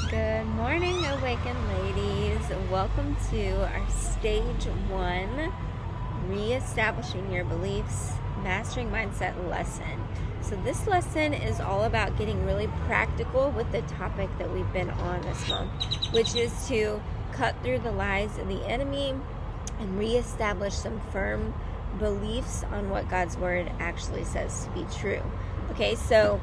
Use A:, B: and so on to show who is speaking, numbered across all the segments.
A: Good morning, Awaken ladies. Welcome to our stage 1, reestablishing your beliefs, mastering mindset lesson. So this lesson is all about getting really practical with the topic that we've been on this month, which is to cut through the lies of the enemy and reestablish some firm beliefs on what God's word actually says to be true. Okay, so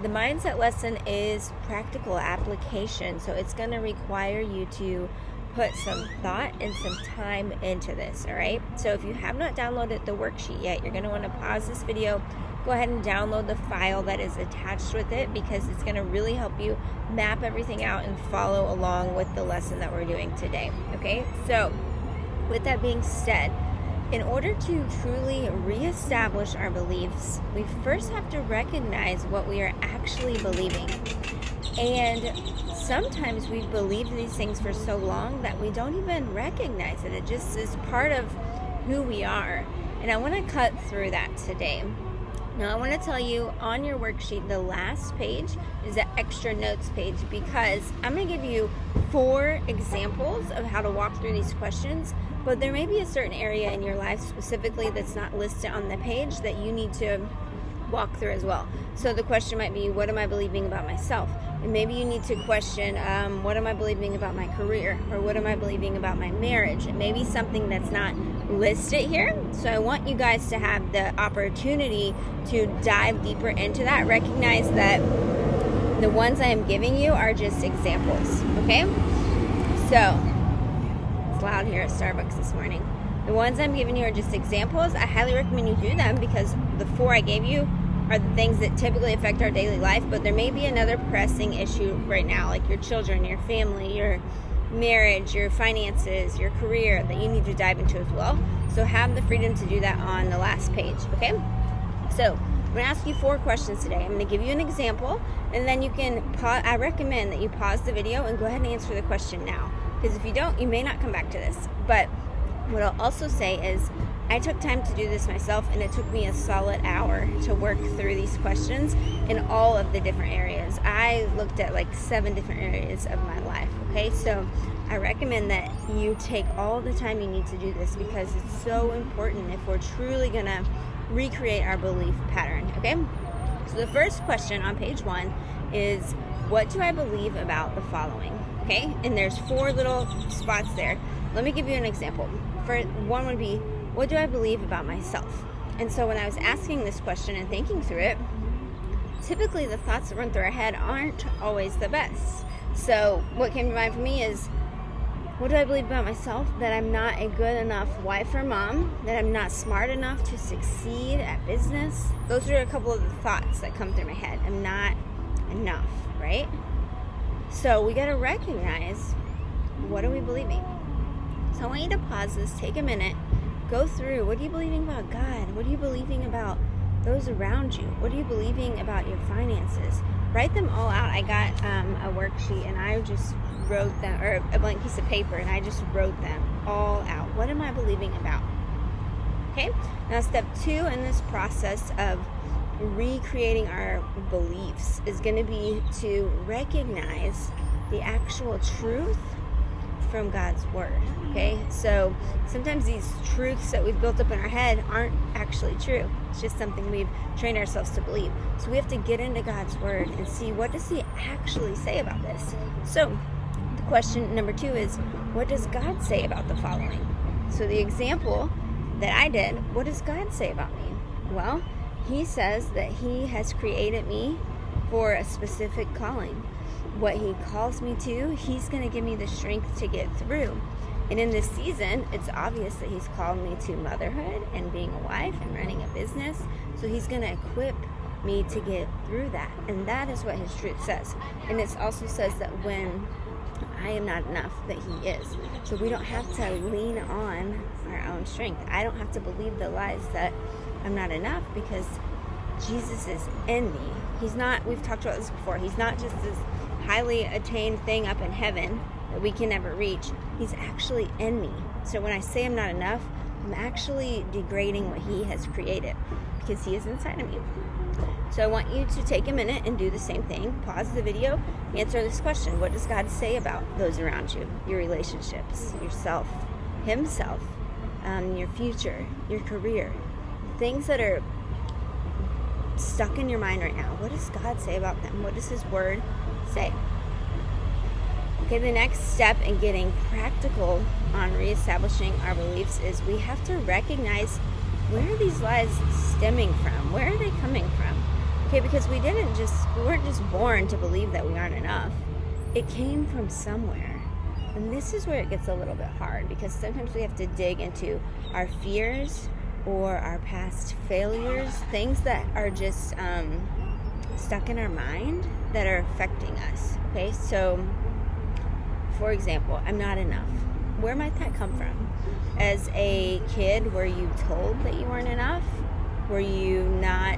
A: the mindset lesson is practical application, so it's going to require you to put some thought and some time into this, all right? So if you have not downloaded the worksheet yet, you're going to want to pause this video, go ahead and download the file that is attached with it, because it's going to really help you map everything out and follow along with the lesson that we're doing today, okay? So with that being said, in order to truly reestablish our beliefs, we first have to recognize what we are actually believing. And sometimes we've believed these things for so long that we don't even recognize it. It just is part of who we are. And I want to cut through that today. Now, I want to tell you on your worksheet, the last page is an extra notes page, because I'm going to give you 4 examples of how to walk through these questions, but there may be a certain area in your life specifically that's not listed on the page that you need to walk through as well. So the question might be, what am I believing about myself? And maybe you need to question, what am I believing about my career? Or what am I believing about my marriage? It may be something that's not listed here. So I want you guys to have the opportunity to dive deeper into that. Recognize that the ones I am giving you are just examples, okay? So, it's loud here at Starbucks this morning. The ones I'm giving you are just examples. I highly recommend you do them, because the 4 I gave you are the things that typically affect our daily life, but there may be another pressing issue right now, like your children, your family, your marriage, your finances, your career, that you need to dive into as well. So have the freedom to do that on the last page, okay? So I'm going to ask you 4 questions today. I'm going to give you an example, and then you can pause. I recommend that you pause the video and go ahead and answer the question now, because if you don't, you may not come back to this. But what I'll also say is, I took time to do this myself, and it took me a solid hour to work through these questions in all of the different areas. I looked at like 7 different areas of my life, okay? So I recommend that you take all the time you need to do this, because it's so important if we're truly gonna recreate our belief pattern, okay? So the first question on page 1 is, what do I believe about the following? Okay, and there's 4 little spots there. Let me give you an example. For one would be, what do I believe about myself? And so when I was asking this question and thinking through it, typically the thoughts that run through our head aren't always the best. So what came to mind for me is, what do I believe about myself? That I'm not a good enough wife or mom, that I'm not smart enough to succeed at business. Those are a couple of the thoughts that come through my head. I'm not enough, right? So we got to recognize, what are we believing? So I want you to pause this, take a minute, go through, what are you believing about God? What are you believing about those around you? What are you believing about your finances? Write them all out. I got a worksheet, and I just wrote them, or a blank piece of paper, and I just wrote them all out. What am I believing about? Okay, now step 2 in this process of recreating our beliefs is going to be to recognize the actual truth from God's word, okay? So sometimes these truths that we've built up in our head aren't actually true. It's just something we've trained ourselves to believe. So we have to get into God's word and see, what does he actually say about this? So the question number 2 is, what does God say about the following? So the example that I did, what does God say about me? Well, he says that he has created me for a specific calling. What he calls me to, he's going to give me the strength to get through. And in this season, it's obvious that he's called me to motherhood and being a wife and running a business. So he's going to equip me to get through that. And that is what his truth says. And it also says that when I am not enough, that he is. So we don't have to lean on our own strength. I don't have to believe the lies that I'm not enough, because Jesus is in me. He's not, we've talked about this before, he's not just this highly attained thing up in heaven that we can never reach. He's actually in me. So when I say I'm not enough, I'm actually degrading what he has created, because he is inside of me. So I want you to take a minute and do the same thing. Pause the video, answer this question. What does God say about those around you, your relationships, yourself, himself, your future, your career, things that are stuck in your mind right now? What does God say about them? What does his word say? Okay, the next step in getting practical on reestablishing our beliefs is we have to recognize, where are these lies stemming from? Where are they coming from? Okay, because we weren't just born to believe that we aren't enough. It came from somewhere. And this is where it gets a little bit hard, because sometimes we have to dig into our fears or our past failures, things that are just stuck in our mind that are affecting us. Okay, so for example, I'm not enough. Where might that come from? As a kid, were you told that you weren't enough? Were you not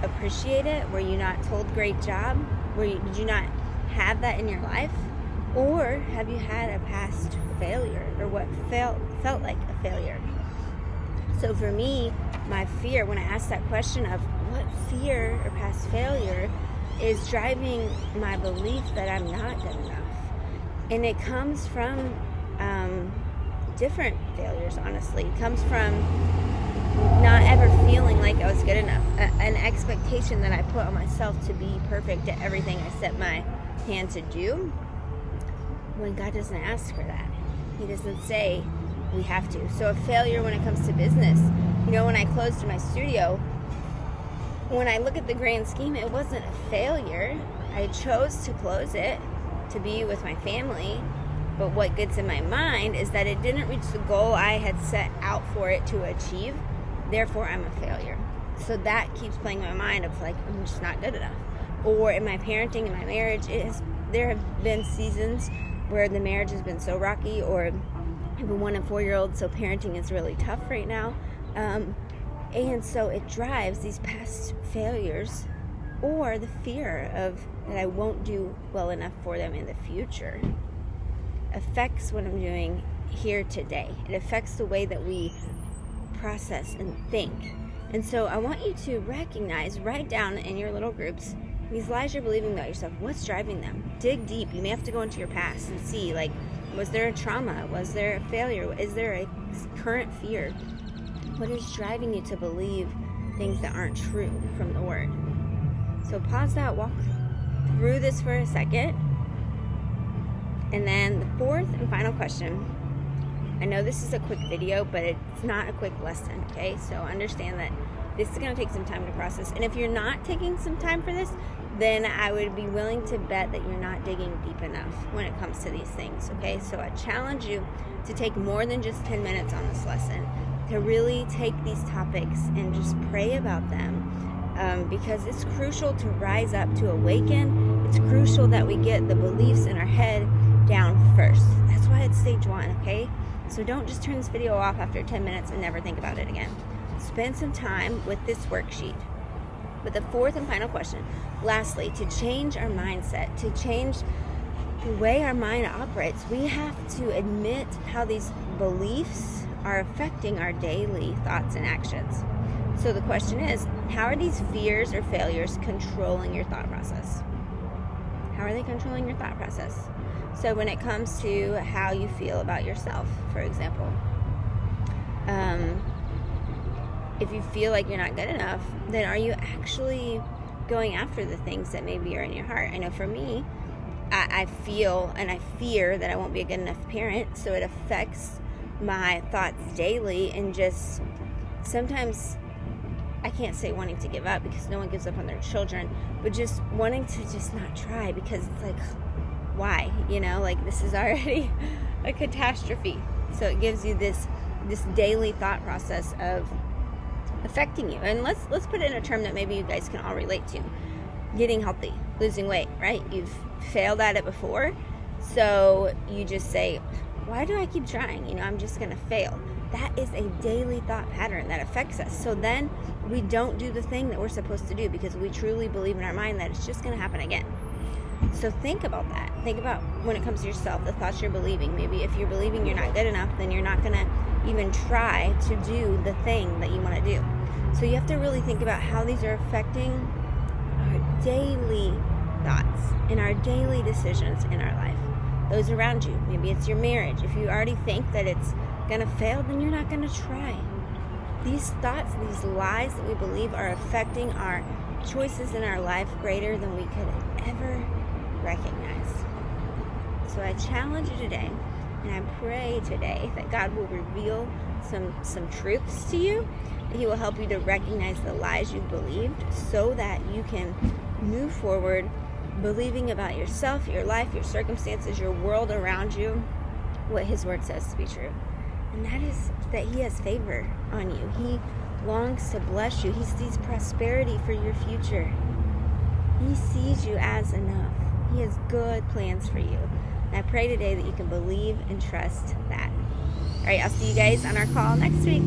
A: appreciated? Were you not told great job? Did you not have that in your life? Or have you had a past failure, or what felt like a failure? So for me, my fear, when I ask that question of what fear or past failure is driving my belief that I'm not good enough. And it comes from different failures, honestly. It comes from not ever feeling like I was good enough. An expectation that I put on myself to be perfect at everything I set my hand to do, when God doesn't ask for that. He doesn't say we have to. So a failure when it comes to business. When I closed my studio, when I look at the grand scheme, it wasn't a failure. I chose to close it to be with my family. But what gets in my mind is that it didn't reach the goal I had set out for it to achieve. Therefore, I'm a failure. So that keeps playing in my mind of like, I'm just not good enough. Or in my parenting, in my marriage, there have been seasons where the marriage has been so rocky, or I have a 1 and 4-year-old, so parenting is really tough right now. And so it drives these past failures, or the fear of that I won't do well enough for them in the future, affects what I'm doing here today. It affects the way that we process and think. And so I want you to recognize, write down in your little groups, these lies you're believing about yourself. What's driving them? Dig deep. You may have to go into your past and see, like, was there a trauma? Was there a failure? Is there a current fear? What is driving you to believe things that aren't true from the word? So pause that, walk through this for a second. And then the fourth and final question. I know this is a quick video, but it's not a quick lesson, okay? So understand that this is going to take some time to process. And if you're not taking some time for this, then I would be willing to bet that you're not digging deep enough when it comes to these things, okay? So I challenge you to take more than just 10 minutes on this lesson, to really take these topics and just pray about them, because it's crucial to rise up, to awaken. It's crucial that we get the beliefs in our head down first. That's why it's stage 1, okay? So don't just turn this video off after 10 minutes and never think about it again. Spend some time with this worksheet. But the fourth and final question, lastly, to change our mindset, to change the way our mind operates, we have to admit how these beliefs are affecting our daily thoughts and actions. So the question is, how are these fears or failures controlling your thought process? How are they controlling your thought process? So when it comes to how you feel about yourself, for example, if you feel like you're not good enough, then are you actually going after the things that maybe are in your heart? I know for me, I feel and I fear that I won't be a good enough parent, so it affects my thoughts daily, and just sometimes I can't say wanting to give up, because no one gives up on their children, but just wanting to just not try, because it's like, why? Like, this is already a catastrophe. So it gives you this daily thought process of affecting you. And let's put it in a term that maybe you guys can all relate to. Getting healthy, losing weight, right? You've failed at it before, so you just say, why do I keep trying? I'm just going to fail. That is a daily thought pattern that affects us. So then we don't do the thing that we're supposed to do, because we truly believe in our mind that it's just going to happen again. So think about that. Think about, when it comes to yourself, the thoughts you're believing. Maybe if you're believing you're not good enough, then you're not going to even try to do the thing that you want to do. So you have to really think about how these are affecting our daily thoughts and our daily decisions in our life. Those around you. Maybe it's your marriage. If you already think that it's going to fail, then you're not going to try. These thoughts, these lies that we believe are affecting our choices in our life greater than we could ever recognize. So I challenge you today, and I pray today that God will reveal some truths to you, that He will help you to recognize the lies you've believed so that you can move forward believing about yourself, your life, your circumstances, your world around you, what His Word says to be true. And that is that He has favor on you. He longs to bless you. He sees prosperity for your future. He sees you as enough. He has good plans for you. And I pray today that you can believe and trust that. All right, I'll see you guys on our call next week.